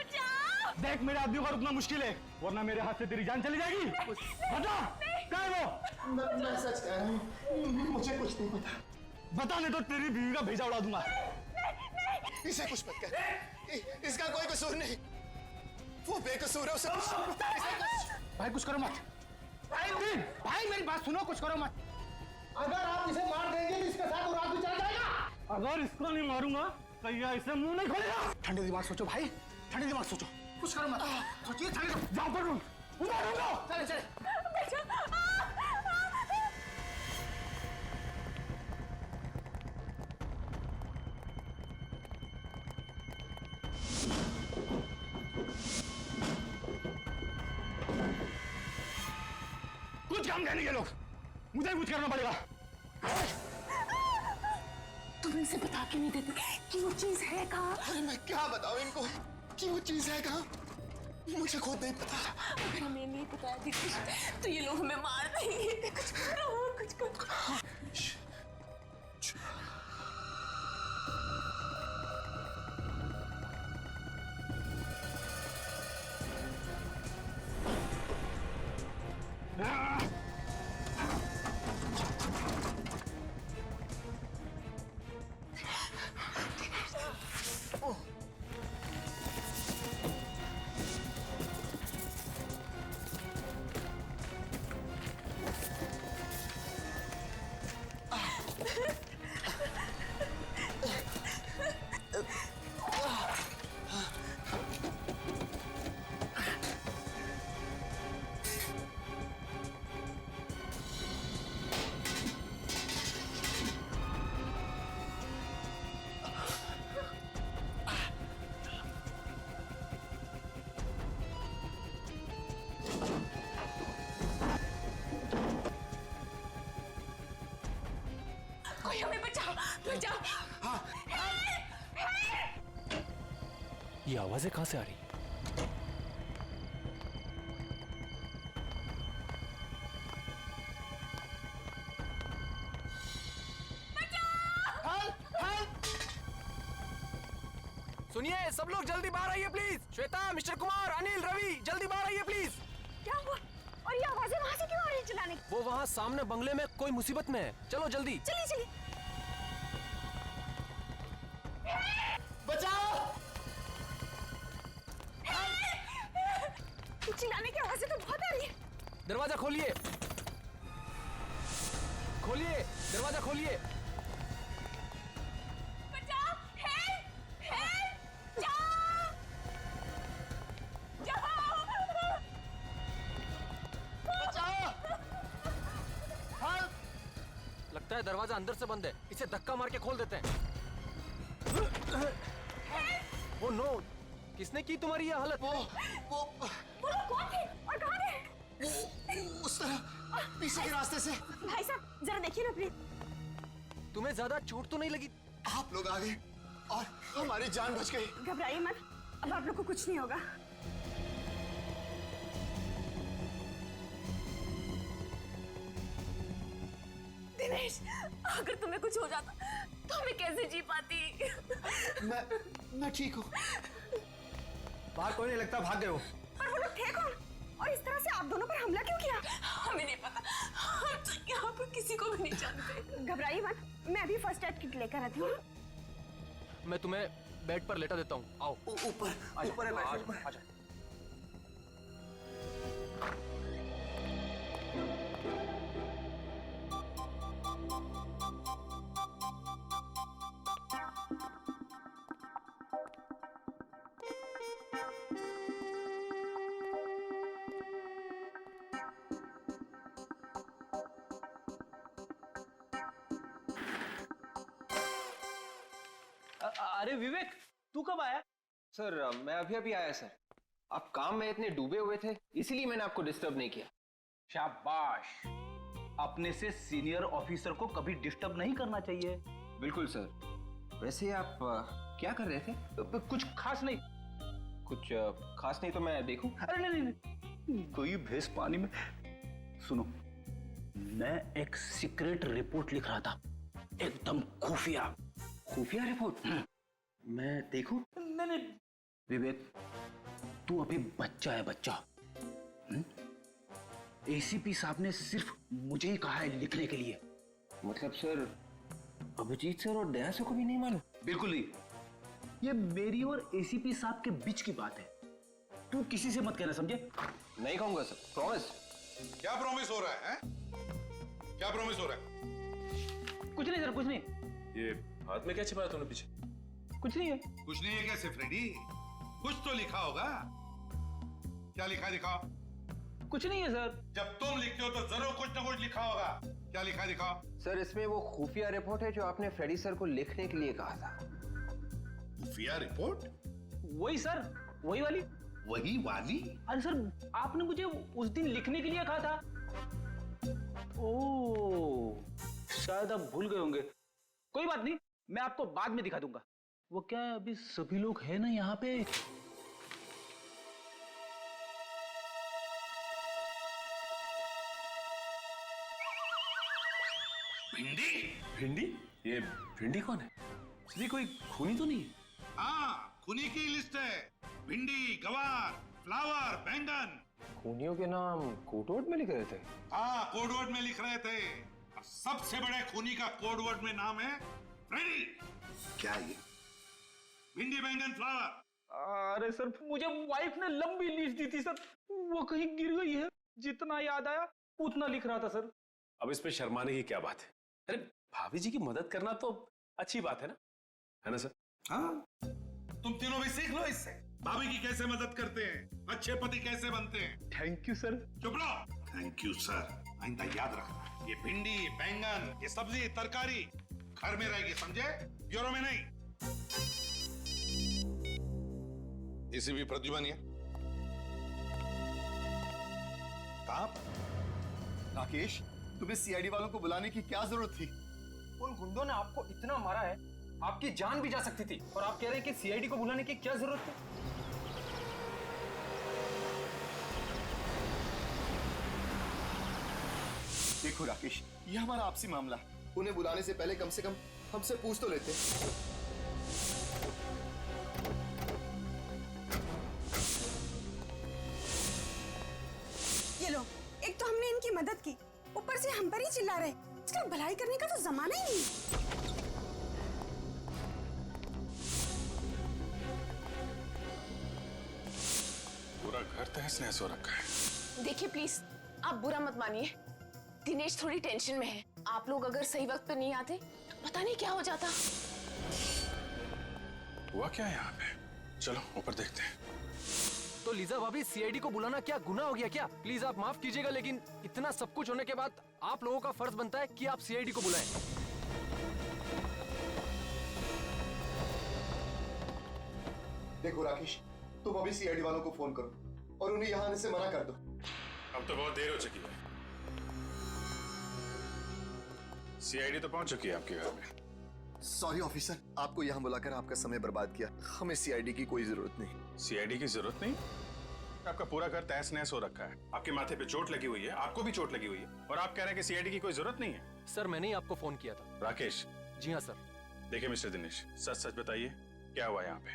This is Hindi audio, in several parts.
बचाओ। देख मेरे आदमी को रुकना मुश्किल है, वरना मेरे हाथ से तेरी जान चली जाएगी। बता क्या है वो? मैं सच कह रहा हूँ, मुझे कुछ नहीं पता। बता नहीं तो तेरी बीवी का भेजा उड़ा दूंगा। इसे कुछ मत कर, इसका कोई कसूर नहीं, वो बेकसूर है, उसे कुछ। भाई कुछ करो मत। भाई मेरी बात सुनो, कुछ करो मत। अगर आप इसे मार देंगे तो इसके साथ रात भी चल जाएगा। अगर इसको नहीं मारूंगा तो यह इसे मुंह नहीं खोलेगा। ठंडे दिमाग सोचो भाई, ठंडे दिमाग सोचो, कुछ करो मत, सोचिए, ठंडे जाओ पर चले चले। कुछ काम नहीं ये लोग, मुझे कुछ करना पड़ेगा। तुम इसे बता के नहीं देते कि वो चीज है कहाँ? अरे मैं क्या बताऊं इनको कि वो चीज है कहाँ, मुझे खुद नहीं पता। अगर हमें नहीं बताया दीपेश तो ये लोग हमें मार देंगे। कुछ करो, कुछ करो। कोई हमें बचाओ, बचाओ। ये आवाजें कहां से आ रही? सुनिए सब लोग जल्दी बाहर आइए प्लीज। श्वेता, मिस्टर कुमार, अनिल, रवि, जल्दी बाहर आइए प्लीज। क्या हुआ? और ये आवाजें वहां से क्यों आ रही है चिल्लाने की? वो वहाँ सामने बंगले में कोई मुसीबत में है, चलो जल्दी। चलिए चलिए। बचाओ। चिल्लाने की आवाजें तो बहुत आ रही है। दरवाजा खोलिए, खोलिए दरवाजा खोलिए। बचाओ, हेल्प, हेल्प, जाओ, जाओ। लगता है दरवाजा अंदर से बंद है, इसे धक्का मार के खोल देते हैं। ओ नो, किसने की तुम्हारी यह हालत? वो वो लोग कौन थे और कहाँ थे? उस तरह पीछे के रास्ते से। भाई साहब जरा देखिए ना प्लीज। तुम्हें ज्यादा चोट तो नहीं लगी? आप लोग आ गए और हमारी जान बच गई। घबराइए मत, अब आप लोग को कुछ नहीं होगा। दिनेश, अगर तुम्हें कुछ हो जाता तो मैं कैसे जी पाती? मैं ठीक हूँ। बाहर कोई नहीं लगता, भाग गए हो। पर वो लोग थे कौन? और इस तरह से आप दोनों पर हमला क्यों किया? हमें नहीं पता, हम तो यहाँ पर किसी को भी नहीं जानते। घबराइए मत, मैं अभी फर्स्ट एड किट लेकर आती हूँ। मैं तुम्हें बेड पर लेटा देता हूँ, आओ। ऊपर ऊपर है, आजा। अरे विवेक, तू कब आया? सर मैं अभी अभी आया सर। आप काम में इतने डूबे हुए थे इसीलिए मैंने आपको डिस्टर्ब नहीं किया। शाबाश, अपने से सीनियर ऑफिसर को कभी डिस्टर्ब नहीं करना चाहिए। बिल्कुल सर। वैसे आप क्या कर रहे थे? कुछ खास नहीं। कुछ खास नहीं तो मैं देखूं? अरे नहीं नहीं, कोई भैंस पानी में। सुनो, मैं एक सीक्रेट रिपोर्ट लिख रहा था, एकदम खुफिया। खुफिया रिपोर्ट? मैं देखूं? नहीं नहीं, विवेक, तू अभी बच्चा है, बच्चा। एसीपी साहब ने सिर्फ मुझे ही कहा है लिखने के लिए। मतलब सर, अभिजीत सर और दया सर को भी नहीं मालूम? बिल्कुल नहीं, ये मेरी और एसीपी साहब के बीच की बात है। तू किसी से मत कहना, समझे? नहीं कहूंगा सर, प्रॉमिस। क्या प्रॉमिस हो रहा है? क्या प्रॉमिस हो रहा है? कुछ नहीं सर, कुछ नहीं। ये हाथ में क्या छिपाया तूने पीछे? कुछ नहीं है। कुछ नहीं है कैसे फ्रेडी? कुछ तो लिखा होगा। क्या लिखा दिखाओ? कुछ नहीं है सर। जब तुम लिखते हो तो जरूर कुछ ना कुछ लिखा होगा। क्या लिखा दिखाओ? सर, इसमें वो खुफिया रिपोर्ट है जो आपने फ्रेडी सर को लिखने के लिए कहा था। खुफिया रिपोर्ट? वही सर, वही वाली। वही वाली? अरे सर, आपने मुझे उस दिन लिखने के लिए कहा था। ओह, शायद आप भूल गए होंगे। कोई बात नहीं, मैं आपको बाद में दिखा दूंगा। वो क्या है, अभी सभी लोग हैं ना यहाँ पे। भिंडी? भिंडी? ये भिंडी कौन है? ये कोई खूनी तो नहीं है? हाँ, खूनी की लिस्ट है। भिंडी, गवार, फ्लावर, बैंगन। खूनियों के नाम कोटवर्ड में लिख रहे थे? हाँ, कोडवर्ड में लिख रहे थे। और सबसे बड़े खूनी का कोडवर्ड में नाम है फ्रेडी। क्या ये? भिंडी, बैंगन, फ्लावर। अरे सर, मुझे वाइफ ने लंबी लिस्ट दी थी सर, वो कहीं गिर गई है। जितना याद आया उतना लिख रहा था सर। अब इस पे शर्माने की क्या बात है? अरे भाभी जी की मदद करना तो अच्छी बात है ना सर? हाँ, तुम तीनों भी सीख लो इससे। भाभी की कैसे मदद करते हैं, अच्छे पति कैसे बनते हैं। Thank you sir. चुप रहो। Thank you sir. आइंदा याद रखना, ये भिंडी, बैंगन, ये सब्जी, तरकारी घर में रहेगी, समझे? ब्यूरो में नहीं। एसीपी प्रद्युमन है। कहाँ पर? राकेश, तुम्हें सीआईडी वालों को बुलाने की क्या जरूरत थी? उन गुंडों ने आपको इतना मारा है, आपकी जान भी जा सकती थी, और आप कह रहे हैं कि सीआईडी को बुलाने की क्या जरूरत थी? देखो राकेश, ये हमारा आपसी मामला। उन्हें बुलाने से पहले कम से कम हमसे पूछ तो लेते। ये लो, एक तो हमने इनकी मदद की, ऊपर से हम पर ही चिल्ला रहे। इसका भलाई करने का तो जमाना ही नहीं। पूरा घर तहस नहस हो रखा है। देखिए प्लीज, आप बुरा मत मानिए, दिनेश थोड़ी टेंशन में है। आप लोग अगर सही वक्त पे नहीं आते तो पता नहीं क्या हो जाता। हुआ क्या यहाँ पे? चलो ऊपर देखते हैं। तो लीजा भाभी, सीआईडी को बुलाना क्या गुनाह हो गया क्या? प्लीज आप माफ कीजिएगा, लेकिन इतना सब कुछ होने के बाद आप लोगों का फर्ज बनता है कि आप सीआईडी को बुलाएं। देखो राकेश, तुम अभी सीआईडी वालों को फोन करो और उन्हें यहाँ आने से मना कर दो। अब तो बहुत देर हो चुकी है। सीआईडी तो पहुंच चुकी है आपके घर में। सॉरी ऑफिसर, आपको यहाँ बुलाकर आपका समय बर्बाद किया। हमें सीआईडी की कोई जरूरत नहीं। सीआईडी की जरूरत नहीं? आपका पूरा घर तहस नहस हो रखा है, आपके माथे पे चोट लगी हुई है, आपको भी चोट लगी हुई है, और आप कह रहे हैं कि सीआईडी की कोई जरूरत नहीं है। सर, मैंने ही आपको फोन किया था। राकेश। जी हाँ सर। देखिए मिस्टर दिनेश, सच सच बताइए, क्या हुआ यहाँ पे?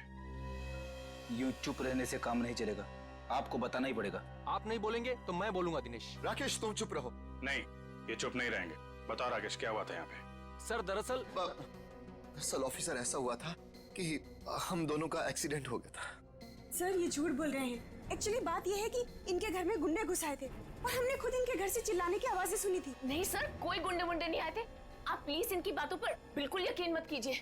यूं चुप रहने से काम नहीं चलेगा, आपको बताना ही पड़ेगा। आप नहीं बोलेंगे तो मैं बोलूंगा दिनेश। राकेश, तुम चुप रहो। नहीं, ये चुप नहीं रहेंगे। बताओ राकेश, क्या हुआ था यहाँ पे? सर दरअसल दरअसल ऑफिसर, ऐसा हुआ था कि हम दोनों का एक्सीडेंट हो गया था। सर, ये झूठ बोल रहे हैं। एक्चुअली बात ये है कि इनके घर में गुंडे घुस आए थे और हमने खुद इनके घर से चिल्लाने की आवाजें सुनी थी। नहीं सर, कोई गुंडे वुंडे नहीं आए थे। आप प्लीज इनकी बातों पर बिल्कुल यकीन मत कीजिए।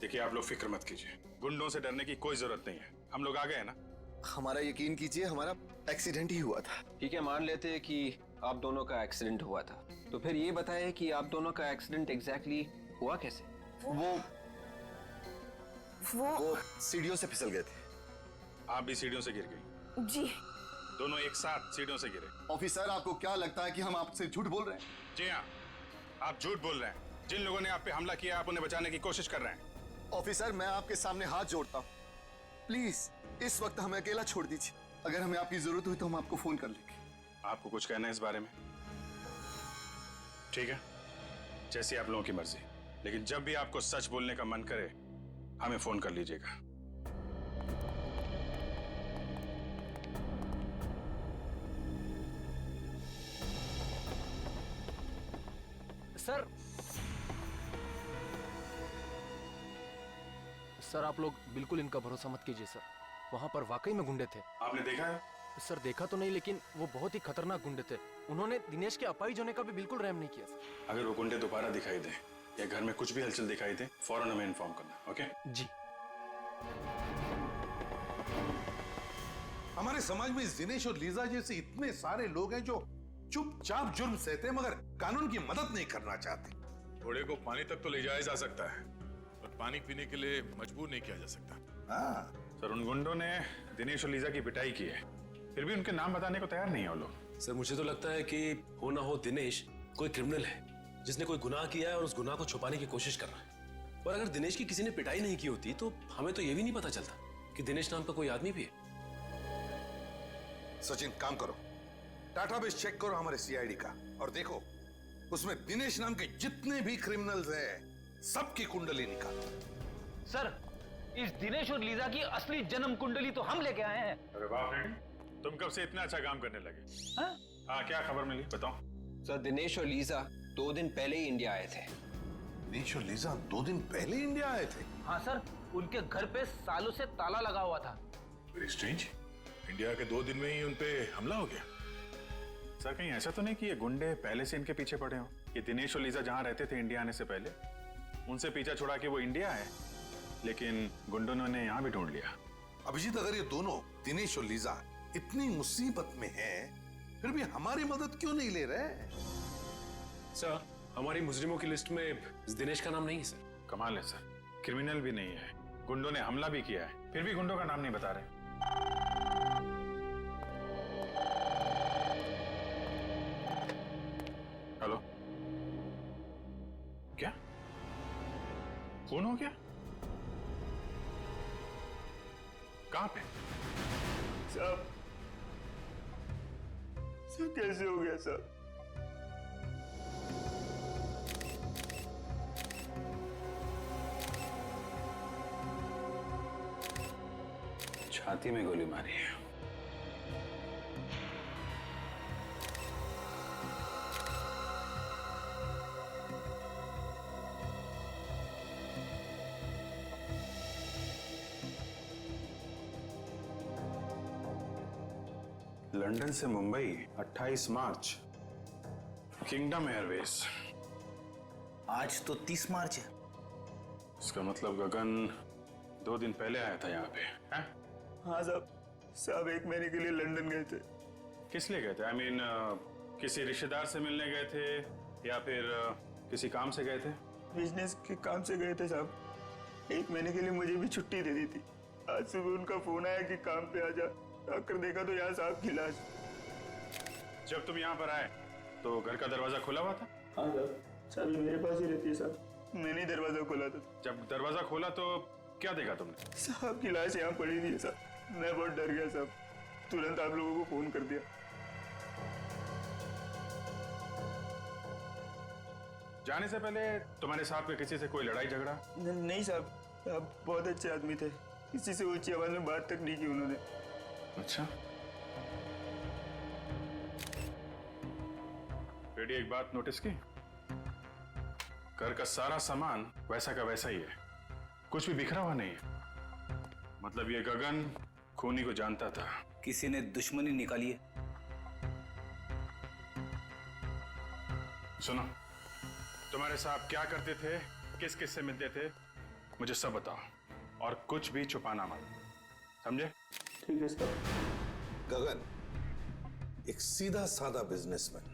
देखिए, आप लोग फिक्र मत कीजिए, गुंडों से डरने की कोई जरूरत नहीं है। हम लोग आ गए ना। हमारा यकीन कीजिए, हमारा एक्सीडेंट ही हुआ था। ठीक है, मान लेते हैं कि आप दोनों का एक्सीडेंट हुआ था, तो फिर ये बताएं कि आप दोनों का एक्सीडेंट एग्जैक्टली हुआ कैसे? वो सीढ़ियों से फिसल गए थे। आप भी सीढ़ियों से गिर गई? जी। दोनों एक साथ सीढ़ियों से गिरे? ऑफिसर, आपको क्या लगता है कि हम आपसे झूठ बोल रहे हैं? जी हाँ, आप झूठ बोल रहे हैं। जिन लोगों ने आप पे हमला किया, आप उन्हें बचाने की कोशिश कर रहे हैं। ऑफिसर, मैं आपके सामने हाथ जोड़ता हूँ, प्लीज इस वक्त हमें अकेला छोड़ दीजिए। अगर हमें आपकी जरूरत हुई तो हम आपको फोन कर लेंगे। आपको कुछ कहना है इस बारे में? ठीक है, जैसी आप लोगों की मर्जी, लेकिन जब भी आपको सच बोलने का मन करे, हमें फोन कर लीजिएगा। सर सर आप लोग बिल्कुल इनका भरोसा मत कीजिए सर। वहां पर वाकई में गुंडे थे। आपने देखा है? सर देखा तो नहीं, लेकिन वो बहुत ही खतरनाक गुंडे थे। उन्होंने दिनेश के अपाहिज होने का भी बिल्कुल रहम नहीं किया सर। अगर वो गुंडे दोबारा दिखाई दे या घर में कुछ भी हलचल दिखाई दे, फौरन हमें इन्फॉर्म करना, ओके? जी। हमारे समाज में दिनेश और लीजा जैसे इतने सारे लोग हैं जो चुपचाप जुर्म सहते हैं मगर कानून की मदद नहीं करना चाहते। घोड़े को पानी तक तो ले जाया जा सकता है, पर पानी पीने के लिए मजबूर नहीं किया जा सकता। हाँ, सर उन गुंडों ने दिनेश और लीजा की पिटाई की है, फिर भी उनके नाम बताने को तैयार नहीं है वो लोग। सर मुझे तो लगता है कि हो ना हो दिनेश कोई क्रिमिनल है जिसने कोई गुनाह किया है और उस गुनाह को छुपाने की कोशिश कर रहा है। और अगर दिनेश की किसी ने पिटाई नहीं की होती तो हमें तो ये भी नहीं पता चलता कि दिनेश नाम का कोई आदमी भी है। सचिन काम करो, डाटाबेस चेक करो हमारे सीआईडी का और देखो उसमें दिनेश नाम के जितने भी क्रिमिनल्स हैं सबकी कुंडली निकालो। सर इस दिनेश और लीजा की असली जन्म कुंडली तो हम लेके आए हैं। अरे वाह फ्रेंड, तुम कब से इतना अच्छा काम करने लगे? हाँ क्या खबर मिली बताओ। सर दिनेश और लीजा 2 दिन पहले ही इंडिया आए थे। दिनेश और लीजा 2 दिन पहले इंडिया आए थे? हाँ सर, उनके घर पे सालों से ताला लगा हुआ था। वेरी स्ट्रेंज, इंडिया के 2 दिन में ही उनपे हमला हो गया। सर कहीं ऐसा तो नहीं कि ये गुंडे पहले से इनके पीछे पड़े हो? ये दिनेश और लीजा जहाँ रहते थे इंडिया आने से पहले, उनसे पीछा छुड़ा के वो इंडिया आए, लेकिन गुंडों ने यहाँ भी ढूंढ लिया। अभिजीत, अगर ये दोनों दिनेश और लीजा इतनी मुसीबत में हैं, फिर भी हमारी मदद क्यों नहीं ले रहे? सर हमारी मुजरिमों की लिस्ट में इस दिनेश का नाम नहीं है सर। कमाल है सर, क्रिमिनल भी नहीं है, गुंडों ने हमला भी किया है, फिर भी गुंडों का नाम नहीं बता रहे। हेलो, क्या फोन हो गया? कहां पे? सब कैसे हो गया सर? छाती में गोली मारी है। लंदन से मुंबई 28 मार्च, किंगडम एयरवेज। आज तो 30 मार्च है। इसका मतलब गगन 2 दिन पहले आया था यहाँ पे, हैं? हाँ साहब 1 महीने के लिए लंदन गए थे। किस लिए गए थे? I mean, किसी रिश्तेदार से मिलने गए थे या फिर किसी काम से गए थे? बिजनेस के काम से गए थे साहब। 1 महीने के लिए मुझे भी छुट्टी दे दी थी। आज सुबह उनका फोन आया कि काम पे आ जा। आकर देखा तो यहाँ साहब की लाश। जब तुम यहाँ पर आए तो घर का दरवाजा खुला हुआ था? हाँ साहब, चाबी मेरे पास ही रहती है साहब। मैंने दरवाजा खोला था। जब दरवाजा खोला तो क्या देखा तुमने? साहब की लाश यहाँ पड़ी थी साहब। मैं बहुत डर गया साहब, तुरंत आप लोगों को फोन कर दिया। जाने से पहले तुम्हारे साथ में किसी से कोई लड़ाई झगड़ा? नहीं साहब, आप बहुत अच्छे आदमी थे। किसी से ऊंची आवाज में बात तक नहीं की उन्होंने। अच्छा, रेडी, एक बात नोटिस की? घर का सारा सामान वैसा का वैसा ही है, कुछ भी बिखरा हुआ नहीं है। मतलब ये गगन खूनी को जानता था। किसी ने दुश्मनी निकाली है। सुनो, तुम्हारे साहब क्या करते थे, किस किस से मिलते थे, मुझे सब बताओ और कुछ भी छुपाना मत, समझे? ठीक है सर। गगन एक सीधा साधा बिजनेसमैन,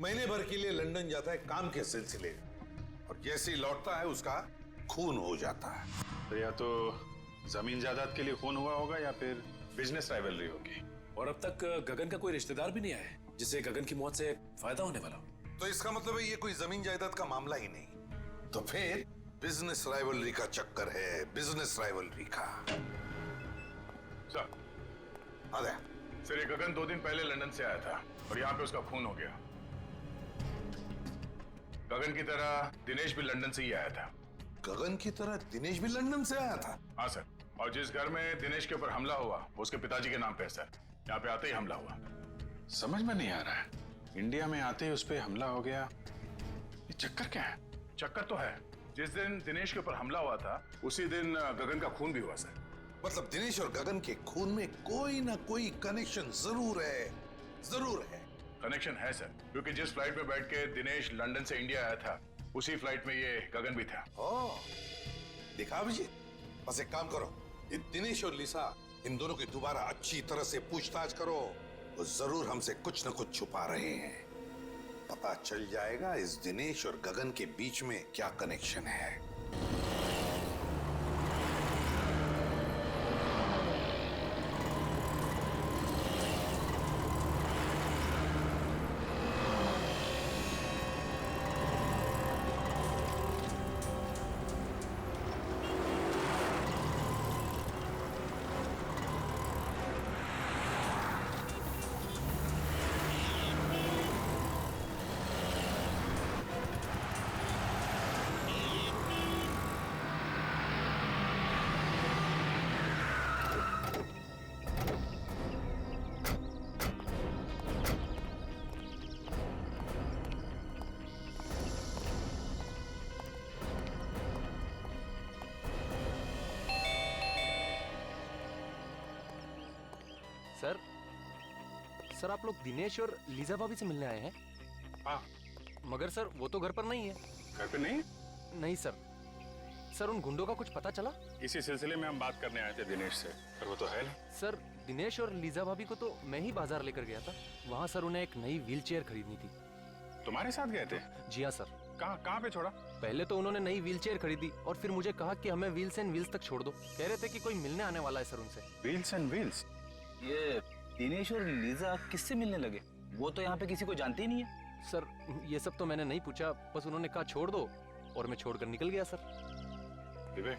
महीने भर के लिए लंदन जाता है काम के सिलसिले, और जैसे ही लौटता है उसका खून हो जाता है। तो या तो जमीन जायदाद के लिए खून हुआ होगा या फिर बिजनेस राइवलरी होगी। और अब तक गगन का कोई रिश्तेदार भी नहीं आया है जिससे गगन की मौत से फायदा होने वाला हो। तो इसका मतलब है ये कोई जमीन जायदाद का मामला ही नहीं, तो फिर बिजनेस राइवलरी का चक्कर है, बिजनेस राइवलरी का। सर, अरे फिर ये गगन 2 दिन पहले लंदन से आया था और यहाँ पे उसका खून हो गया। गगन की तरह दिनेश भी लंदन से ही आया था। गगन की तरह दिनेश भी लंदन से आया था? हाँ सर, और जिस घर में दिनेश के ऊपर हमला हुआ वो उसके पिताजी के नाम पे है सर। यहाँ पे आते ही हमला हुआ। समझ में नहीं आ रहा है, इंडिया में आते ही उस पर हमला हो गया, ये चक्कर क्या है? चक्कर तो है, जिस दिन दिनेश के ऊपर हमला हुआ था उसी दिन गगन का खून भी हुआ सर। मतलब दिनेश और गगन के खून में कोई ना कोई कनेक्शन जरूर है, जरूर है। कनेक्शन है सर, क्योंकि जिस फ्लाइट में बैठ के दिनेश लंदन से इंडिया आया था उसी फ्लाइट में ये गगन भी था। देखा अभिजीत, बस एक काम करो, इन दिनेश और लिसा इन दोनों की दोबारा अच्छी तरह से पूछताछ करो। वो जरूर हमसे कुछ न कुछ छुपा रहे हैं। पता चल जाएगा इस दिनेश और गगन के बीच में क्या कनेक्शन है। सर आप लोग दिनेश और लीजा भाभी से मिलने आए हैं? हाँ। मगर सर वो तो घर पर नहीं है। घर पे नहीं? नहीं सर। सर उन गुंडों का कुछ पता चला? इसी सिलसिले में हम बात करने आए थे दिनेश से, पर वो तो है नहीं। सर दिनेश और लीजा भाभी को तो मैं ही बाजार लेकर गया था। वहाँ सर उन्हें एक नई व्हील चेयर खरीदनी थी। तुम्हारे साथ गए थे? जी हाँ सर। कहाँ पे छोड़ा? पहले तो उन्होंने नई व्हील चेयर खरीदी और फिर मुझे कहा कि हमें व्हील्स एंड व्हील्स तक छोड़ दो। कह रहे थे कि कोई मिलने आने वाला है सर उनसे। Wheels and wheels? ये दिनेश और लीजा किससे मिलने लगे? वो तो यहाँ पे किसी को जानते ही नहीं है। सर ये सब तो मैंने नहीं पूछा, बस उन्होंने कहा छोड़ दो और मैं छोड़कर निकल गया सर। विवेक,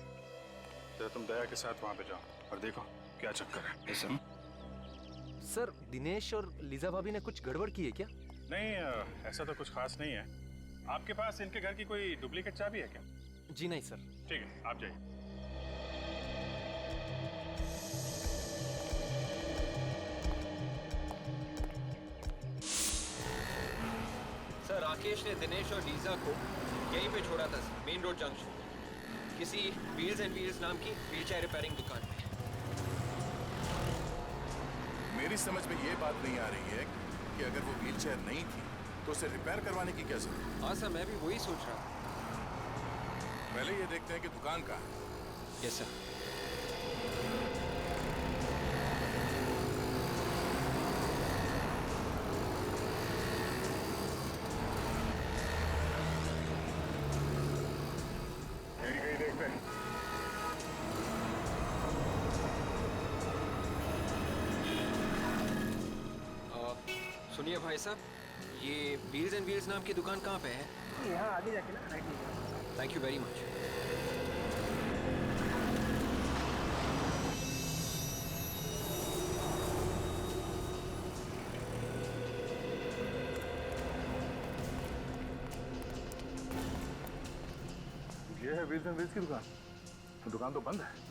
जरा तुम दया के साथ वहाँ पे जाओ और देखो क्या चक्कर है। सर दिनेश और लीजा भाभी ने कुछ गड़बड़ की है क्या? नहीं, ऐसा तो कुछ खास नहीं है। आपके पास इनके घर की कोई डुप्लीकेट चाबी है क्या? जी नहीं सर। ठीक है, आप जाइए। सर राकेश ने दिनेश और लीजा को यहीं पे छोड़ा था, मेन रोड जंक्शन, किसी व्हील्स एंड व्हील्स नाम की व्हील चेयर रिपेयरिंग दुकान में। मेरी समझ में ये बात नहीं आ रही है कि अगर वो व्हील चेयर नहीं थी तो उसे रिपेयर करवाने की क्या जरूरत? हाँ सर, मैं भी वही सोच रहा हूँ। पहले ये देखते हैं कि दुकान कहाँ है। Yes sir. यही देखते हैं। सुनिए भाई साहब, ये व्हील्स एंड व्हील्स नाम की दुकान कहाँ पे है? यहाँ आगे जाके ना राइट लीजिए। Thank you very much. ये है व्हील्स एंड व्हील्स की दुकान। तो दुकान तो बंद है।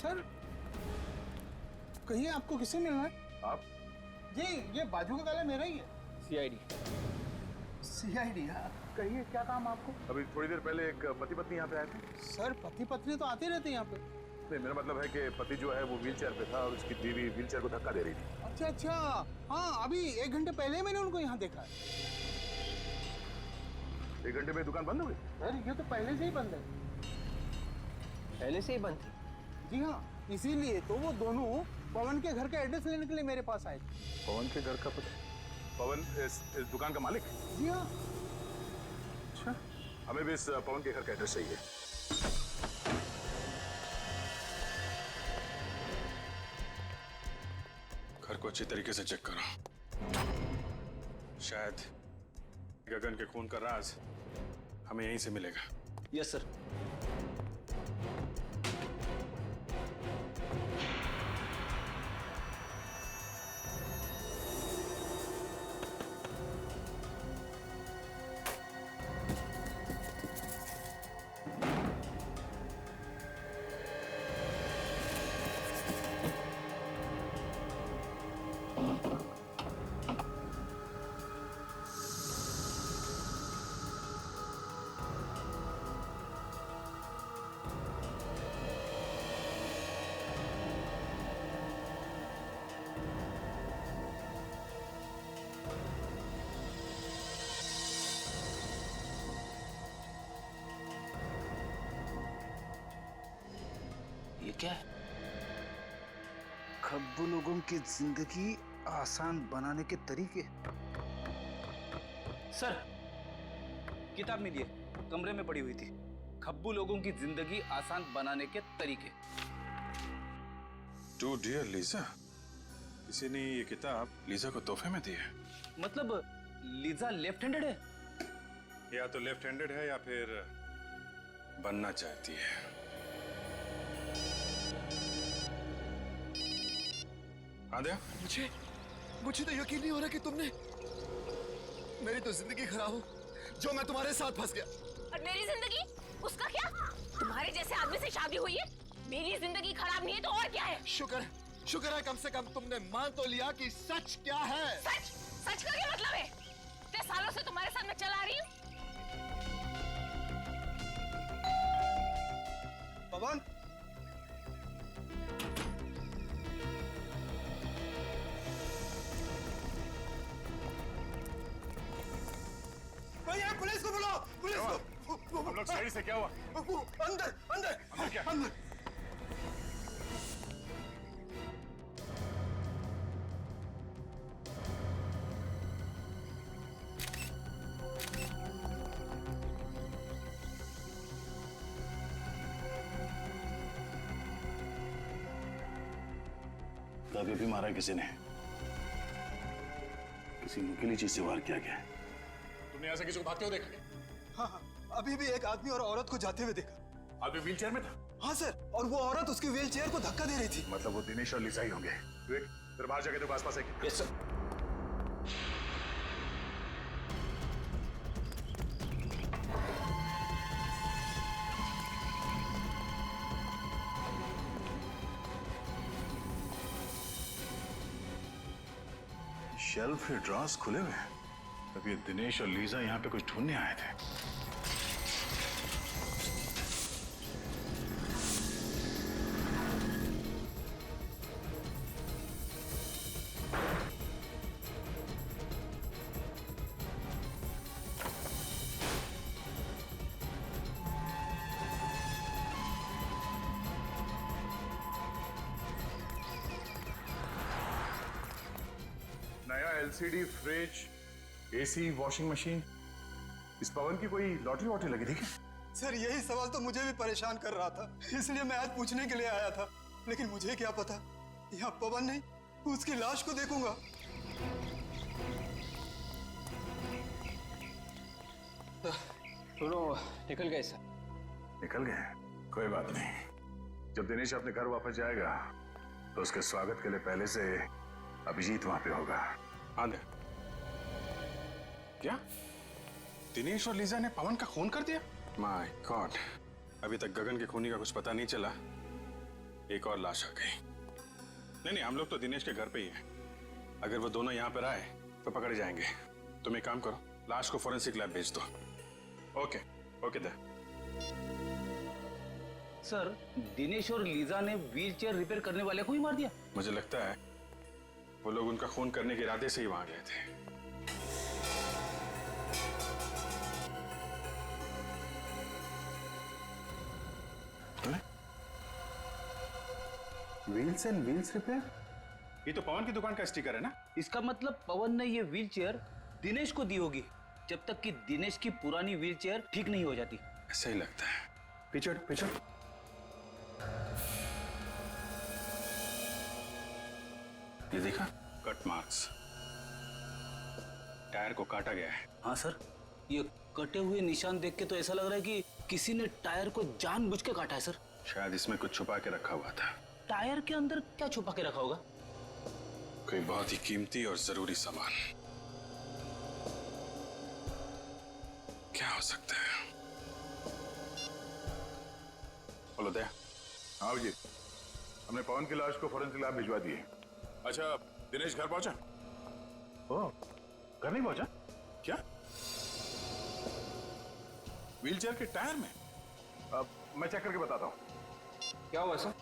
सर कहिए आपको किससे मिलना है? आप? जी ये बाजू का ताला मेरा ही है। CID। CID? हाँ कहिए क्या काम आपको? अभी थोड़ी देर पहले एक पति पत्नी यहाँ पे आए थे। सर पति पत्नी तो आते रहते हैं यहाँ पे। नहीं, मेरा मतलब है कि पति जो है वो व्हील चेयर पे था और उसकी बीवी व्हील चेयर को धक्का दे रही थी। अच्छा अच्छा, हाँ अभी 1 घंटे पहले मैंने उनको यहाँ देखा है। 1 घंटे में दुकान बंद हो गई? सर ये तो पहले से ही बंद है। पहले से ही बंद थी? जी हाँ, इसीलिए तो वो दोनों पवन के घर का एड्रेस लेने के लिए मेरे पास आए थे। पवन के घर का पता? पवन इस दुकान का मालिक? जी हाँ। अच्छा, हमें भी इस पवन के घर का एड्रेस चाहिए। घर को अच्छी तरीके से चेक करो, शायद गगन के खून का राज हमें यहीं से मिलेगा। Yes sir. क्या है? खब्बू लोगों की जिंदगी आसान बनाने के तरीके। सर, किताब मिली है, कमरे में पड़ी हुई थी। खब्बू लोगों की जिंदगी आसान बनाने के तरीके। टू डियर लीजा, किसी ने ये किताब लीजा को तोहफे में दी है। मतलब लीजा लेफ्ट हैंडेड है? या तो लेफ्ट हैंडेड है या फिर बनना चाहती है। आद्या, मुझे तो यकीन नहीं हो रहा कि तुमने मेरी तो जिंदगी खराब हो, जो मैं तुम्हारे साथ फंस गया। और मेरी जिंदगी, उसका क्या? तुम्हारे जैसे आदमी से शादी हुई है, मेरी जिंदगी खराब नहीं है तो और क्या है? शुक्र है कम से कम तुमने मान तो लिया कि सच क्या है। सच का क्या मतलब है? इतने सालों से तुम्हारे साथ मैं चला रही हूँ। पवन, भैया पुलिस को बुलाओ, पुलिस को। हम लोग साइड से, क्या हुआ? अंदर अंदर क्या? अंदर। अभी भी मारा किसी ने, किसी नुकीली चीज से वार किया गया। तुमने यहाँ से किसी को भागते हुए देखा क्या? हाँ, अभी भी एक आदमी और औरत को जाते हुए देखा। आदमी व्हील चेयर में था? हाँ सर, और वो औरत उसकी व्हील चेयर को धक्का दे रही थी। मतलब वो दिनेश और लिसा ही होंगे। विवेक, तेरे बाहर जाके तो आसपास है। Yes sir. शेल्फ के ड्रॉर्स खुले हुए हैं। तब ये दिनेश और लीजा यहाँ पे कुछ ढूंढने आए थे। नया LCD fridge, AC, washing machine, इस पवन की कोई लॉटरी वॉटरी लगी थी क्या? सर यही सवाल तो मुझे भी परेशान कर रहा था, इसलिए मैं आज पूछने के लिए आया था। लेकिन मुझे क्या पता, यहाँ पवन नहीं, उसकी लाश को देखूंगा। दोनों निकल गए सर। निकल गए? कोई बात नहीं। जब दिनेश अपने घर वापस जाएगा तो उसके स्वागत के लिए पहले से अभिजीत वहां पे होगा। आंधे। क्या दिनेश और लीजा ने पवन का खून कर दिया? माय गॉड, अभी तक गगन के खूनी का कुछ पता नहीं चला। एक और लाश आ गई। नहीं, हम लोग तो दिनेश के घर पे ही हैं। अगर वो दोनों यहाँ पर आए तो पकड़े जाएंगे। तुम एक काम करो, लाश को फोरेंसिक लैब भेज दो। ओके ओके दे। सर, दिनेश और लीजा ने व्हीलचेयर रिपेयर करने वाले को ही मार दिया? मुझे लगता है वो लोग उनका खून करने के इरादे से ही वहां गए थे। Wheels and wheels repair? ये तो पवन की दुकान का स्टिकर है ना? इसका मतलब पवन ने ये व्हीलचेयर दिनेश को दी होगी, जब तक कि दिनेश की पुरानी व्हीलचेयर ठीक नहीं हो जाती। ऐसा ही लगता है। पिछड़ पिछड़। ये देखा, कट मार्क्स, टायर को काटा गया है। हाँ सर, ये कटे हुए निशान देख के तो ऐसा लग रहा है कि किसी ने टायर को जानबूझ के काटा है सर। शायद इसमें कुछ छुपा के रखा हुआ था। टायर के अंदर क्या छुपा के रखा होगा? कोई बहुत ही कीमती और जरूरी सामान। क्या हो सकता है? बोलो दया। हाँ जी, हमने पवन की लाश को फोरेंसिक लैब भिजवा दी है। अच्छा, दिनेश घर पहुंचा? ओह, घर नहीं पहुंचा? क्या? व्हीलचेयर के टायर में? अब मैं चेक करके बताता हूँ। क्या हुआ सर?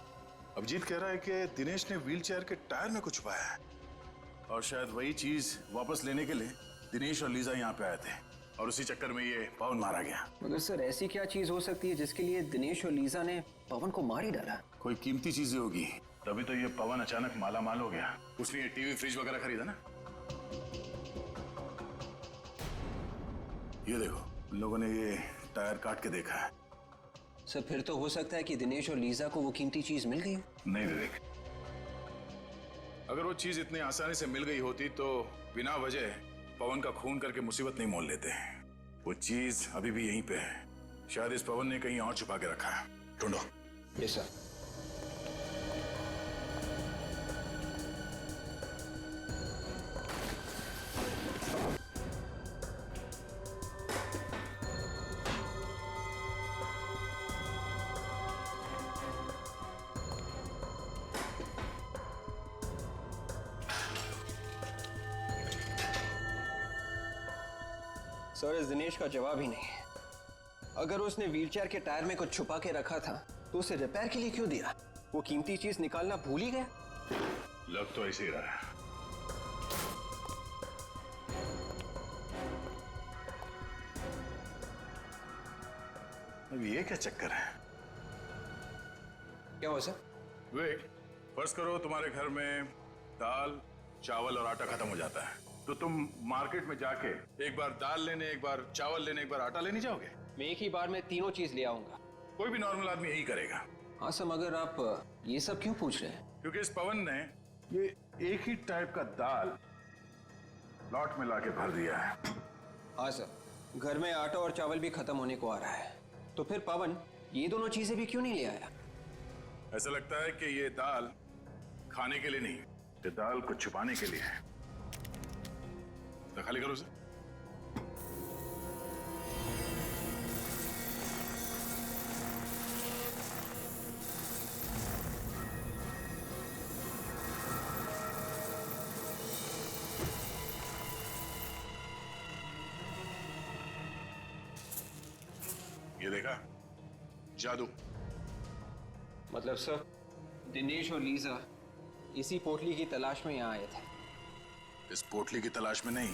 अभिजीत कह रहा है कि दिनेश ने व्हीलचेयर के टायर में कुछ छुपाया है और शायद वही चीज वापस लेने के लिए दिनेश और लीजा यहाँ पे आए थे और उसी चक्कर में ये पवन मारा गया। मगर सर, ऐसी क्या चीज हो सकती है जिसके लिए दिनेश और लीजा ने पवन को मार ही डाला? कोई कीमती चीजें होगी, तभी तो ये पवन अचानक माला माल हो गया। उसने ये टीवी फ्रिज वगैरह खरीदा ना। ये देखो, उन लोगों ने ये टायर काट के देखा है। सर फिर तो हो सकता है कि दिनेश और लीजा को वो कीमती चीज मिल गई। नहीं विवेक, अगर वो चीज इतनी आसानी से मिल गई होती तो बिना वजह पवन का खून करके मुसीबत नहीं मोल लेते। वो चीज अभी भी यहीं पे है। शायद इस पवन ने कहीं और छुपा के रखा है। ढूंढो। Yes sir. सर इस दिनेश का जवाब ही नहीं। अगर उसने व्हीलचेयर के टायर में कुछ छुपा के रखा था तो उसे रिपेयर के लिए क्यों दिया? वो कीमती चीज निकालना भूल ही गया। लग तो ऐसे ही रहा है। अब ये क्या चक्कर है? क्या हुआ सर? विवेक, फर्ज करो तुम्हारे घर में दाल, चावल और आटा खत्म हो जाता है, तो तुम मार्केट में जाके एक बार दाल लेने, एक बार चावल लेने, एक बार आटा लेने जाओगे? मैं एक ही बार में तीनों चीज ले आऊंगा। कोई भी नॉर्मल आदमी यही करेगा। हाँ सर, मगर आप ये सब क्यों पूछ रहे हैं? क्योंकि इस पवन ने ये एक ही टाइप का दाल लॉट में लाके भर दिया है। हाँ सर, घर में आटा और चावल भी खत्म होने को आ रहा है, तो फिर पवन ये दोनों चीजें भी क्यों नहीं ले आया? ऐसा लगता है कि ये दाल खाने के लिए नहीं, ये दाल को छुपाने के लिए है। तो खाली करो उसे। ये देखा, जादू। मतलब सर दिनेश और लीजा इसी पोटली की तलाश में यहाँ आए थे? इस पोटली की तलाश में नहीं,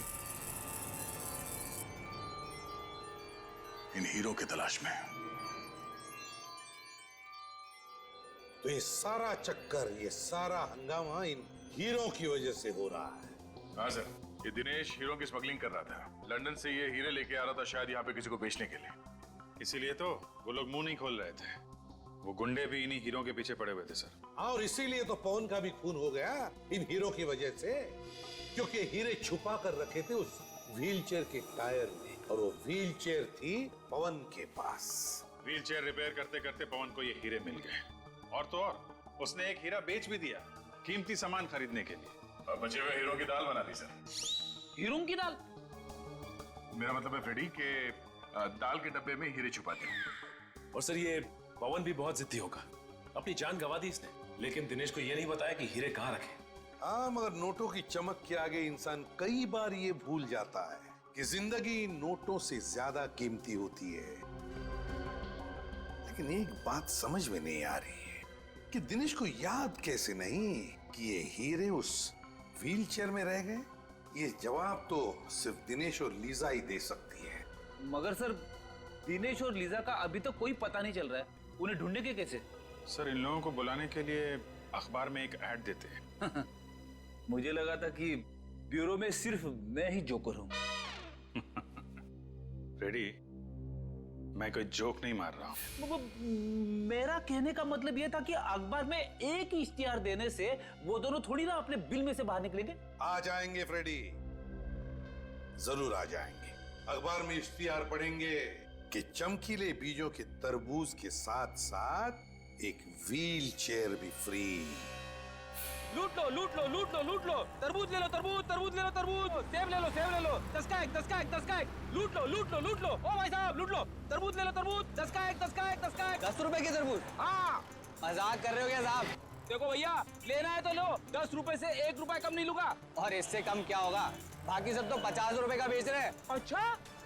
इन हीरो की तलाश में। तो ये सारा चक्कर, ये सारा हंगामा इन हीरो की वजह से हो रहा है। हाँ सर, ये दिनेश हीरो की स्मगलिंग कर रहा था। लंदन से ये हीरे लेके आ रहा था, शायद यहाँ पे किसी को बेचने के लिए। इसीलिए तो वो लोग मुंह नहीं खोल रहे थे। वो गुंडे भी इन्हीं हीरो के पीछे पड़े हुए थे सर। हाँ, और इसीलिए तो पवन का भी खून हो गया इन हीरो की वजह से, क्योंकि हीरे छुपा कर रखे थे उस व्हीलचेयर के टायर में, और वो व्हीलचेयर थी पवन के पास। व्हीलचेयर रिपेयर करते करते पवन को ये हीरे मिल गए, और तो और उसने एक हीरा बेच भी दिया कीमती सामान खरीदने के लिए, और बचे हुए हीरो की दाल बना दी सर। हीरो की दाल? मेरा मतलब है फ्रेडी के दाल के डब्बे में हीरे छुपा दिए। और सर ये पवन भी बहुत जिद्दी होगा, अपनी जान गंवा दी इसने, लेकिन दिनेश को ये नहीं बताया कि हीरे कहाँ रखे। हाँ, मगर नोटों की चमक के आगे इंसान कई बार ये भूल जाता है कि जिंदगी नोटों से ज्यादा कीमती होती है। लेकिन एक बात समझ में नहीं आ रही है कि दिनेश को याद कैसे नहीं कि ये हीरे उस व्हीलचेयर में रह गए। ये जवाब तो सिर्फ दिनेश और लीजा ही दे सकती है। मगर सर दिनेश और लीजा का अभी तो कोई पता नहीं चल रहा है, उन्हें ढूंढेंगे कैसे? सर इन लोगों को बुलाने के लिए अखबार में एक ऐड देते हैं। मुझे लगा था कि ब्यूरो में सिर्फ मैं ही जोकर हूं। रेडी, मैं कोई जोक नहीं मार रहा हूं। मेरा कहने का मतलब यह था कि अखबार में एक ही इश्तिहार देने से वो दोनों थोड़ी ना अपने बिल में से बाहर निकलेंगे। आ जाएंगे फ्रेडी, जरूर आ जाएंगे। अखबार में इश्तिहार पढ़ेंगे कि चमकीले बीजों के तरबूज के साथ साथ एक व्हील चेयर भी फ्री। लूट लो लूट लो लूट लो लूट लो, तरबूज ले लो तरबूज, तरबूज ले लो तरबूज, सेब ले लो सेब ले लो, 10 का एक 10 का एक 10 का एक, लूट लो लूट लो लूट लो। ओ भाई साहब लूट लो, तरबूज ले लो तरबूज, 10 का एक 10 का एक 10 का एक। 10 रुपए के तरबूज? हाँ, मजाक कर रहे हो क्या साहब? देखो भैया, लेना है तो लो, 10 रुपए से 1 रुपए कम नहीं लूंगा। और इससे कम क्या होगा? बाकी सब तो 50 रुपए का बेच रहे हैं। अच्छा,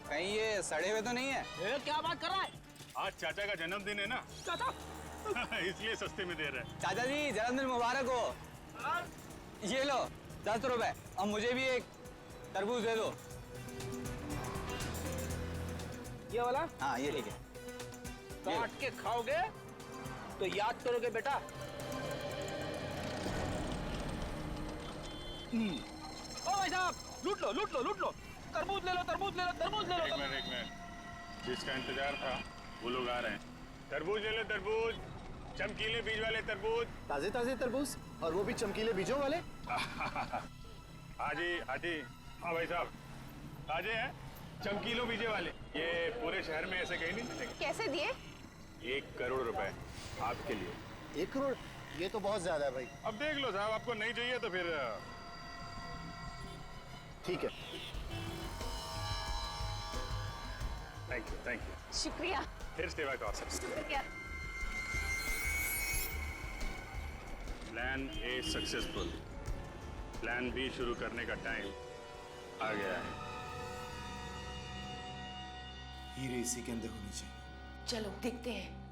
कहीं ये सड़े हुए तो नहीं है? क्या बात कर रहा है? आज चाचा का जन्मदिन है ना, चाचा इसलिए सस्ते में दे रहे हैं। चाचा जी जन्मदिन मुबारक हो। ये लो 10 रुपए, और मुझे भी एक तरबूज दे दो। ये वाला? हाँ ये ठीक है। काट के खाओगे तो याद करोगे बेटा। ओ भाई साहब, लूट लो लूट लो लूट लो, तरबूज ले लो तरबूज ले लो तरबूज ले लो। एक मिनट, जिसका इंतजार था वो लोग आ रहे हैं। तरबूज ले लो तरबूज, चमकीले बीज वाले तरबूज। ताजे ताजे तरबूज, और वो भी चमकीले बीजों वाले। हाजी हाजी, हाँ भाई साहब, ताजे हैं, चमकीलों बीजे वाले। ये पूरे शहर में ऐसे कहीं नहीं मिलेंगे। कैसे दिए? 1 करोड़ रुपए आपके लिए। 1 करोड़? ये तो बहुत ज्यादा है भाई। अब देख लो साहब, आपको नहीं चाहिए तो फिर ठीक है। Thank you. शुक्रिया। फिर सेवा का अवसर। शुक्रिया। Plan A successful, plan B शुरू करने का टाइम आ गया है। हीरे इसी के अंदर होनी चाहिए। चलो देखते हैं।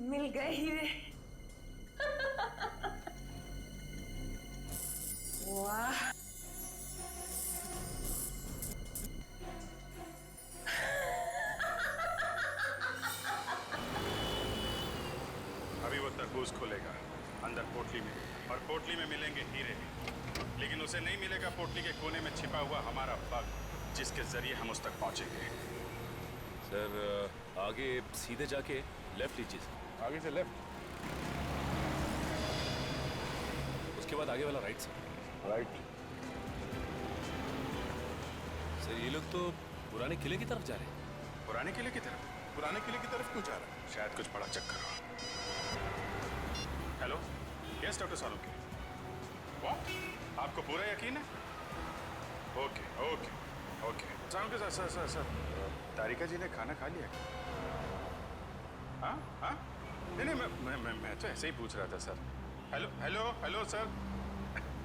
मिल गए हीरे। वाह, अभी वो तरबूज खोलेगा अंदर पोटली में, और पोटली में मिलेंगे हीरे, लेकिन उसे नहीं मिलेगा पोटली के कोने में छिपा हुआ हमारा बग, जिसके जरिए हम उस तक पहुंचेंगे। सर आगे सीधे जाके लेफ्ट लीजिए सर। आगे से लेफ्ट, उसके बाद आगे वाला राइट सर। राइट। सर ये लोग तो पुराने किले की तरफ जा रहे हैं। पुराने किले की तरफ? पुराने किले की तरफ क्यों जा रहा है? शायद कुछ बड़ा चक्कर हो। Hello, yes doctor Salunke. What? आपको पूरा यकीन है? Okay okay okay. Salunke sir sir sir sir, Tarika ji ने खाना खा लिया? हाँ हाँ, नहीं नहीं, मैं तो ऐसे ही पूछ रहा था sir. Hello hello hello sir,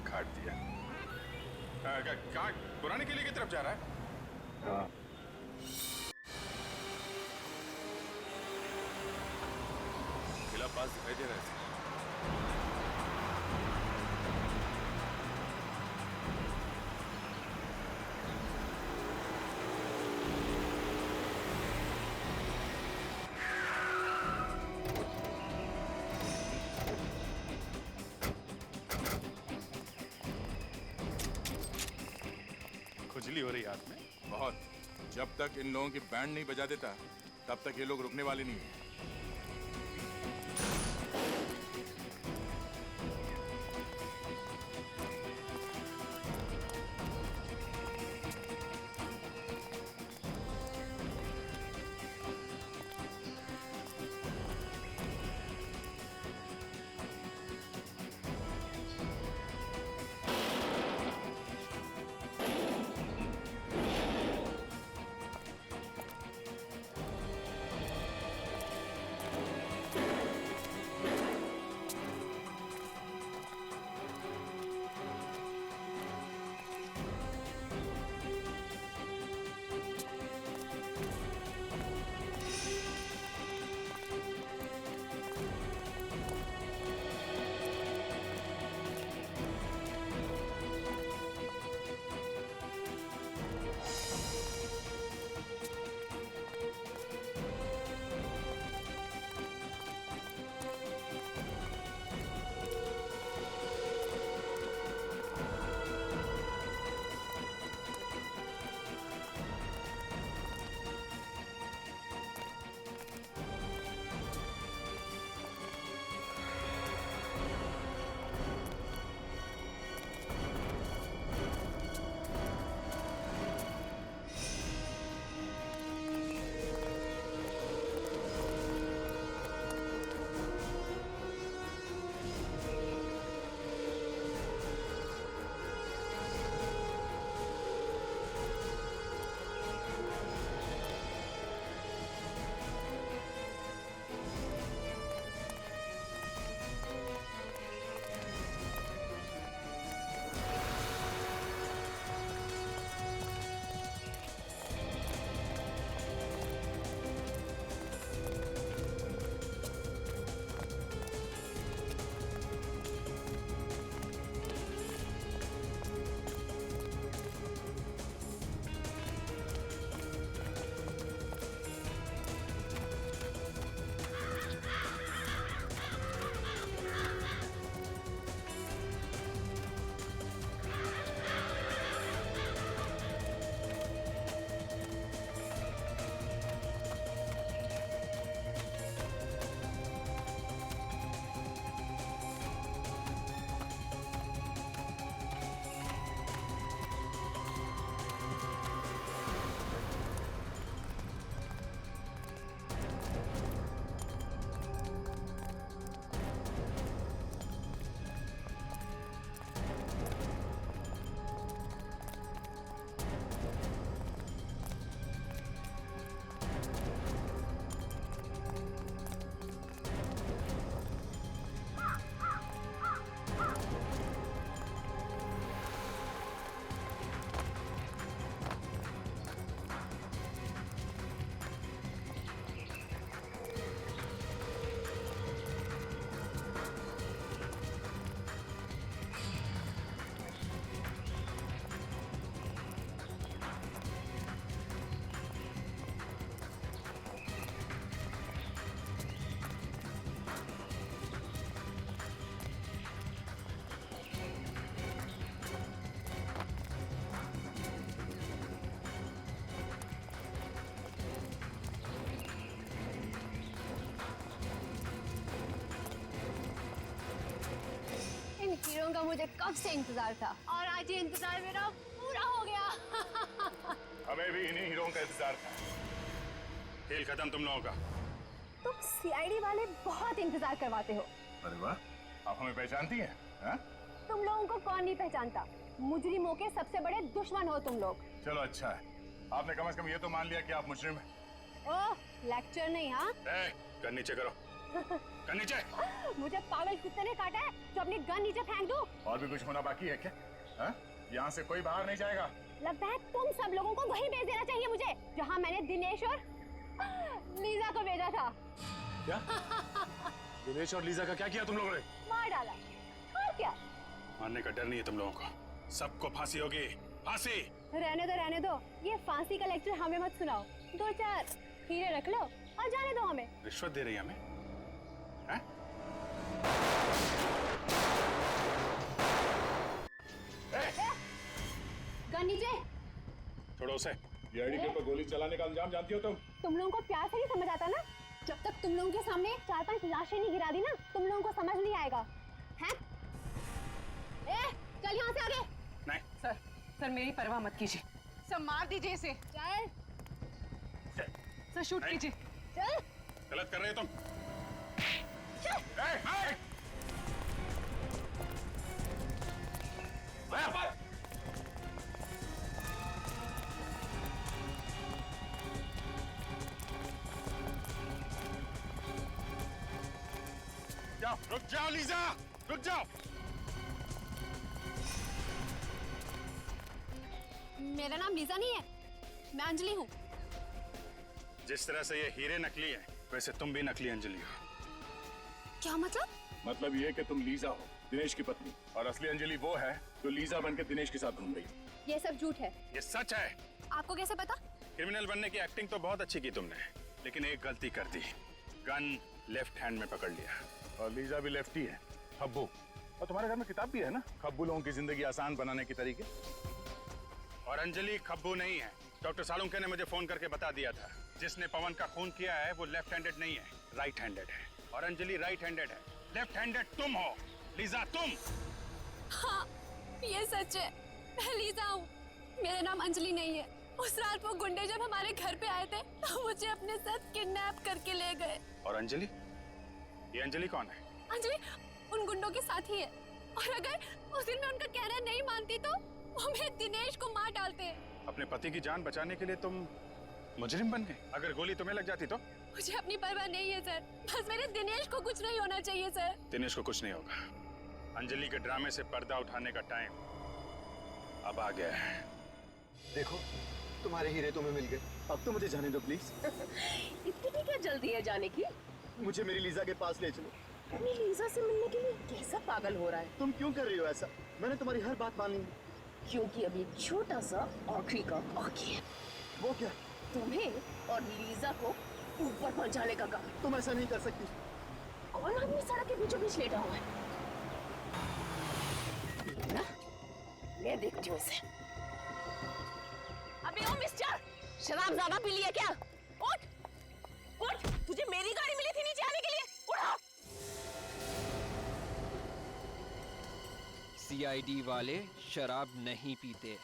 काट दिया। कहाँ? पुराने किले की तरफ जा रहा है? हाँ। किला पास दिखाई दे रहा है सर। खुजली हो रही हाथ में बहुत। जब तक इन लोगों की बैंड नहीं बजा देता तब तक ये लोग रुकने वाले नहीं हैं। हीरो का मुझे कब से इंतजार था और आज ये इंतजार मेरा पूरा हो गया। हमें भी इन्हीं हीरों का इंतजार था। खेल खत्म तुम लोगों का। तुम सीआईडी वाले बहुत इंतजार करवाते हो। अरे वाह, आप हमें पहचानती हैं? हाँ? तुम लोगों को कौन नहीं पहचानता, मुजरिमों के सबसे बड़े दुश्मन हो तुम लोग। चलो अच्छा है, आपने कम से कम ये तो मान लिया कि आप मुजरिम हैं। ओह, लेक्चर नहीं। हाँ, गन नीचे करो। गन नीचे। मुझे पागल कुत्ते ने काटा है तो अपनी गन नीचे फेंक दूं। और भी कुछ होना बाकी है क्या? हाँ? यहाँ से कोई बाहर नहीं जाएगा। लगता है तुम सब लोगों को वहीं भेज देना चाहिए मुझे, जहाँ मैंने दिनेश और लीजा को भेजा था। क्या? दिनेश और लीजा का क्या किया तुम लोगों ने? मार डाला। और क्या? मारने का डर नहीं है तुम लोगों को। सबको फांसी होगी, फांसी। रहने दो, ये फांसी का लेक्चर हमें मत सुनाओ। 2-4 हीरे रख लो और जाने दो हमें। रिश्वत दे रही है हमें? हाँ? गन नीचे। छोड़ो उसे। सीआईडी के ऊपर गोली चलाने का अंजाम जानती हो तुम लोगों को प्यार से नहीं समझ आता ना। जब तक तुम लोगों के सामने 4-5 लाशें नहीं गिरा दी ना, तुम लोगों को समझ नहीं आएगा। हैं? चल यहाँ से आगे। नहीं। सर मेरी परवाह मत कीजिए, सर मार दीजिए इसे। चल। सर शूट कीजिए। चल। गलत कर रहे हो तुम। जाओ, रुक जाओ लीजा, रुक जाओ। मेरा नाम लीजा नहीं है, मैं अंजलि हूँ। जिस तरह से ये हीरे नकली हैं, वैसे तुम भी नकली अंजलि हो। क्या मतलब? मतलब ये कि तुम लीजा हो, दिनेश की पत्नी, और असली अंजलि वो है जो लीजा बनके दिनेश के साथ घूम रही है। ये सब झूठ है। ये सच है। आपको कैसे पता? क्रिमिनल बनने की एक्टिंग तो बहुत अच्छी की तुमने, लेकिन एक गलती कर दी। गन लेफ्ट हैंड में पकड़ लिया। और लीजा भी लेफ्टी है, खब्बू। और तुम्हारे घर में किताब भी है ना, खब्बू लोगों की जिंदगी आसान बनाने के तरीके। और अंजलि खब्बू नहीं है। डॉक्टर सालुंके ने मुझे फोन करके बता दिया था, जिसने पवन का खून किया है वो लेफ्ट हैंडेड नहीं है, राइट हैंडेड है। और अंजलि राइट हैंडेड है। लेफ्ट हैंडेड तुम हो, लीजा तुम। हाँ, ये सच है, मैं लीजा हूँ। मेरा नाम अंजलि नहीं है। उस रात वो गुंडे जब हमारे घर पे आए थे तो मुझे अपने साथ किडनैप करके ले गए। और अंजलि? ये अंजलि कौन है? अंजलि उन गुंडों के साथ ही है। और अगर उस दिन मैं उनका कहना नहीं मानती तो वो मेरे दिनेश को मार डालते। अपने पति की जान बचाने के लिए तुम मुजरिम बन गए। अगर गोली तुम्हें लग जाती तो? मुझे अपनी परवाह नहीं है सर, बस मेरे दिनेश को कुछ नहीं होना चाहिए सर। दिनेश को कुछ नहीं होगा। अंजलि के ड्रामे से पर्दा उठाने का टाइम अब आ गया है। देखो, तुम्हारे हीरे तुम्हें मिल गए। अब तो मुझे जाने दो प्लीज। इतनी क्या जल्दी है जाने की? मुझे मेरी लीजा के पास ले चलो। अपनी लीजा से मिलने के लिए कैसा पागल हो रहा है? तुम क्यों कर रही हो ऐसा? मैंने तुम्हारी हर बात मान ली। क्योंकि अभी एक छोटा सा आखिरी काम बाकी है। वो क्या? तुम्हें और लीजा को ऊपर पहुंचाने का काम। तुम ऐसा नहीं कर सकती। कौन आदमी सड़क के बीचों बीच लेटा हुआ है? ना? मैं देखती हूँ इसे। अबे ओ मिस्टर, शराब ज्यादा पी लिया क्या? उठ, उठ, तुझे मेरी गाड़ी मिली थी नीचे आने के लिए। उठो। सीआईडी वाले शराब नहीं पीते।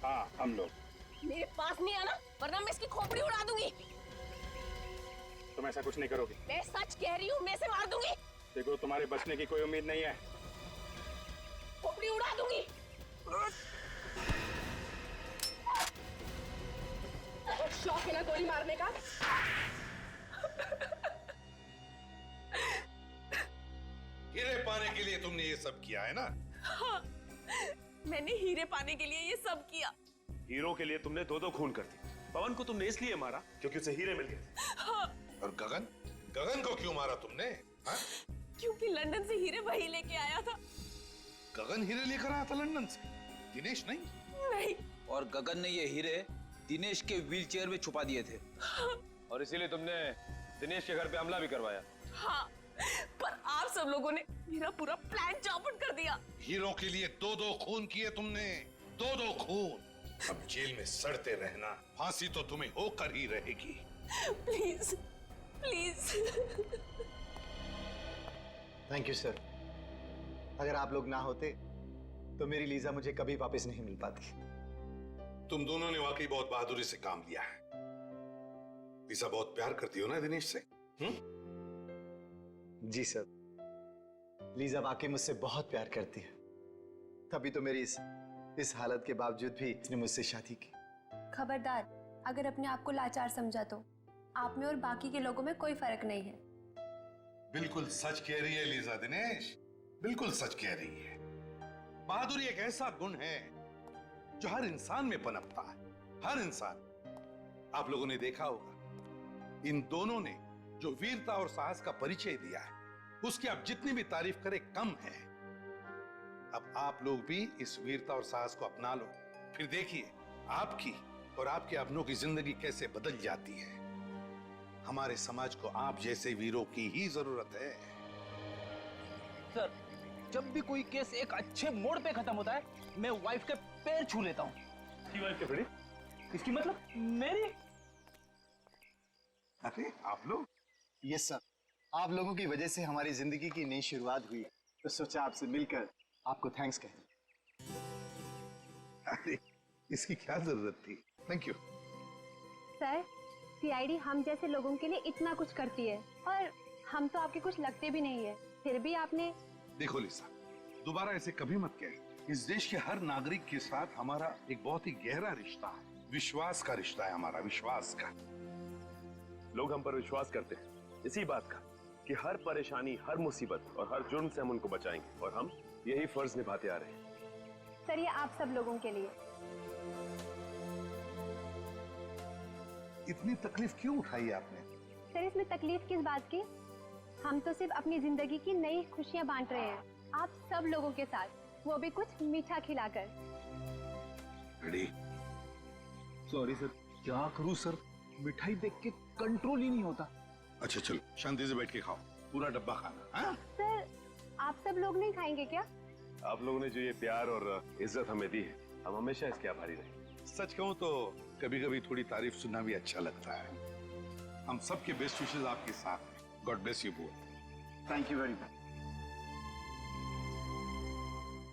हाँ, हम लोग। मेरे पास नहीं आना, वरना मैं इसकी खोपड़ी उड़ा दूंगी। तुम ऐसा कुछ नहीं करोगे। मैं सच कह रही हूँ, मैं इसे मार दूंगी। देखो, तुम्हारे बचने की कोई उम्मीद नहीं है। खोपड़ी उड़ा दूंगी। शौक है ना गोली मारने का? हीरे पाने के लिए तुमने ये सब किया है ना? हाँ, मैंने हीरे पाने के लिए ये सब किया। हीरो के लिए तुमने 2-2 खून कर दी। पवन को तुमने इसलिए मारा क्योंकि उसे हीरे मिल गए। हाँ। और गगन? गगन को क्यों मारा तुमने? हाँ? क्योंकि लंदन से हीरे वही लेके आया था। गगन हीरे लेकर आया था लंदन से, दिनेश नहीं? नहीं। और गगन ने ये हीरे दिनेश के व्हीलचेयर में छुपा दिए थे। और इसीलिए तुमने दिनेश के घर पे हमला भी करवाया। हाँ, पर आप सब लोगों ने मेरा पूरा प्लान चौपट कर दिया। हीरो के लिए 2-2 खून किए तुमने, 2-2 खून। अब जेल में सड़ते रहना, फांसी तो तुम्हें होकर ही रहेगी। Please, please. Thank you sir. अगर आप लोग ना होते तो मेरी लीजा मुझे कभी वापस नहीं मिल पाती। तुम दोनों ने वाकई बहुत बहादुरी से काम लिया है। लीजा बहुत प्यार करती हो ना दिनेश से? जी सर, लीजा वाकई मुझसे बहुत प्यार करती है, तभी तो मेरी इस हालत के बावजूद भी इसने मुझसे शादी की। खबरदार, अगर अपने आप को लाचार समझा तो आप में और बाकी के लोगों में कोई फर्क नहीं है। बिल्कुल सच कह रही है लीजा दिनेश, बिल्कुल सच कह रही है। बहादुरी एक ऐसा गुण है जो हर इंसान में पनपता है, हर इंसान। आप लोगों ने देखा होगा, इन दोनों ने जो वीरता और साहस का परिचय दिया है, उसकी आप जितनी भी तारीफ करें कम है। अब आप लोग भी इस वीरता और साहस को अपना लो, फिर देखिए आपकी और आपके अपनों की जिंदगी कैसे बदल जाती है। हमारे समाज को आप जैसे वीरों की ही जरूरत है। सर, जब भी कोई केस एक अच्छे मोड़ पे खत्म होता है, मैं वाइफ के पैर छू लेता हूँ। वाइफ के बड़ी? इसकी मतलब मेरी? अरे आप लोग? यस सर, आप लोगों की वजह से हमारी जिंदगी की नई शुरुआत हुई, तो सोचा आपसे मिलकर आपको थैंक्स कहें। अरे इसकी क्या जरूरत थी? Thank you. सर, सीआईडी हम जैसे लोगों के लिए इतना कुछ करती है और हम तो आपके कुछ लगते भी नहीं है, फिर भी आपने। देखो लिसा, दोबारा ऐसे कभी मत कहे। इस देश के हर नागरिक के साथ हमारा एक बहुत ही गहरा रिश्ता है, विश्वास का रिश्ता है हमारा, विश्वास का। लोग हम पर विश्वास करते हैं इसी बात का कि हर परेशानी, हर मुसीबत और हर जुर्म से हम उनको बचाएंगे, और हम यही फर्ज निभाते आ रहे हैं। सर, ये आप सब लोगों के लिए। इतनी तकलीफ क्यों उठाई आपने? सर, इसमें तकलीफ किस बात की? हम तो सिर्फ अपनी जिंदगी की नई खुशियां बांट रहे हैं, आप सब लोगों के साथ, वो भी कुछ मीठा खिलाकर। सॉरी सर, क्या करूं सर, मिठाई देख के कंट्रोल ही नहीं होता। अच्छा चलो, शांति से बैठ के खाओ, पूरा डब्बा खाना। हाँ? सर, आप सब लोग नहीं खाएंगे क्या? आप लोगों ने जो ये प्यार और इज्जत हमें दी है, हम हमेशा इसके आभारी रहेंगे। सच कहूं तो कभी कभी थोड़ी तारीफ सुनना भी अच्छा लगता है। हम सबके बेस्ट विशेस आपके साथ हैं। God bless you both. Thank you very much.